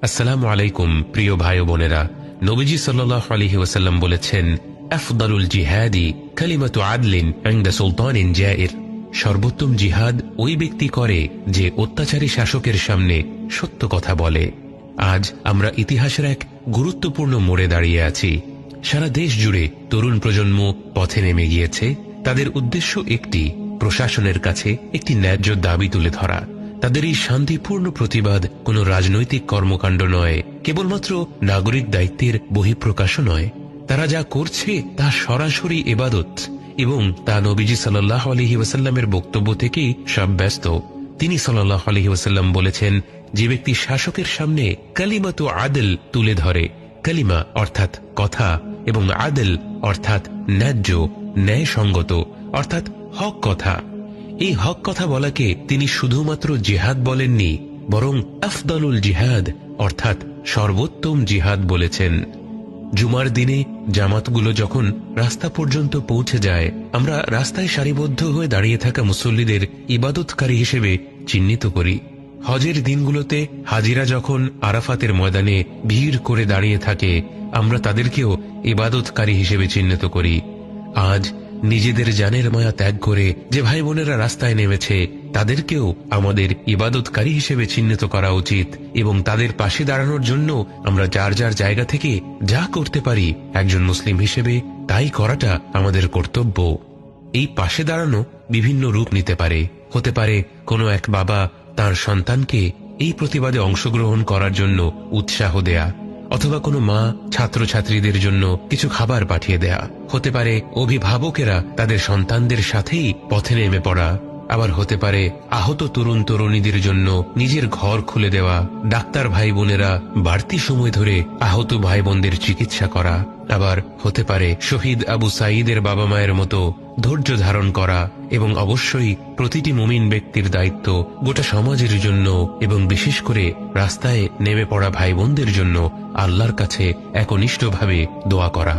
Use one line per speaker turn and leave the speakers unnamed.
আসসালামু আলাইকুম প্রিয় ভাই ও বোনেরা, নবীজি সাল্লাল্লাহু আলাইহি ওয়াসাল্লাম বলেছেন, আফদালুল জিহাদি কালিমাতু আদলিন ইনদা সুলতানিন জাইর। সর্বোত্তম জিহাদ ওই ব্যক্তি করে যে অত্যাচারী শাসকের সামনে সত্য কথা বলে। আজ আমরা ইতিহাসের এক গুরুত্বপূর্ণ মোড়ে দাঁড়িয়ে আছি। সারা দেশ জুড়ে তরুণ প্রজন্ম পথে নেমে গিয়েছে। তাদের উদ্দেশ্য একটি, প্রশাসনের কাছে একটি ন্যায্য দাবি তুলে ধরা। তাদের এই শান্তিপূর্ণ প্রতিবাদ কোনো রাজনৈতিক কর্মকাণ্ড নয়, কেবলমাত্র নাগরিক দায়িত্বের বহিঃপ্রকাশও নয়। তারা যা করছে তা সরাসরি ইবাদত, এবং তা নবীজি সাল্লাল্লাহু আলাইহি ওয়াসাল্লামের বক্তব্য থেকেই সাব্যস্ত। তিনি সাল্লাল্লাহু আলাইহি ওয়াসাল্লাম বলেছেন, যে ব্যক্তি শাসকের সামনে কালিমাতু আদল তুলে ধরে, কালিমা অর্থাৎ কথা এবং আদল অর্থাৎ ন্যায্য, ন্যায়সঙ্গত অর্থাৎ হক কথা, এই হক কথা বলাকে তিনি শুধুমাত্র জিহাদ বলেননি, বরং আফদালুল জিহাদ অর্থাৎ সর্বোত্তম জিহাদ বলেছেন। জুমার দিনে জামাতগুলো যখন রাস্তা পর্যন্ত পৌঁছে যায়, আমরা রাস্তায় সারিবদ্ধ হয়ে দাঁড়িয়ে থাকা মুসল্লিদের ইবাদতকারী হিসেবে চিহ্নিত করি। হজের দিনগুলোতে হাজিরা যখন আরাফাতের ময়দানে ভিড় করে দাঁড়িয়ে থাকে, আমরা তাদেরকেও ইবাদতকারী হিসেবে চিহ্নিত করি। আজ নিজেদের জানের মায়া ত্যাগ করে যে ভাই বোনেরা রাস্তায় নেমেছে, তাদেরকেও আমাদের ইবাদতকারী হিসেবে চিহ্নিত করা উচিত, এবং তাদের পাশে দাঁড়ানোর জন্য আমরা যার যার জায়গা থেকে যা করতে পারি একজন মুসলিম হিসেবে তাই করাটা আমাদের কর্তব্য। এই পাশে দাঁড়ানো বিভিন্ন রূপ নিতে পারে। হতে পারে কোনো এক বাবা তার সন্তানকে এই প্রতিবাদে অংশগ্রহণ করার জন্য উৎসাহ দেয়া, অথবা কোনো মা ছাত্রছাত্রীদের জন্য কিছু খাবার পাঠিয়ে দেয়া। হতে পারে অভিভাবকেরা তাদের সন্তানদের সাথেই পথে নেমে পড়া। আবার হতে পারে আহত তরুণ তরুণীদের জন্য নিজের ঘর খুলে দেওয়া। ডাক্তার ভাই বোনেরা বাড়তি সময় ধরে আহত ভাই বোনদের চিকিৎসা করা। আবার হতে পারে শহীদ আবু সাঈদের বাবা মায়ের মতো ধৈর্য ধারণ করা। এবং অবশ্যই প্রতিটি মুমিন ব্যক্তির দায়িত্ব গোটা সমাজের জন্য এবং বিশেষ করে রাস্তায় নেমে পড়া ভাই বোনদের জন্য আল্লাহর কাছে একনিষ্ঠভাবে দোয়া করা।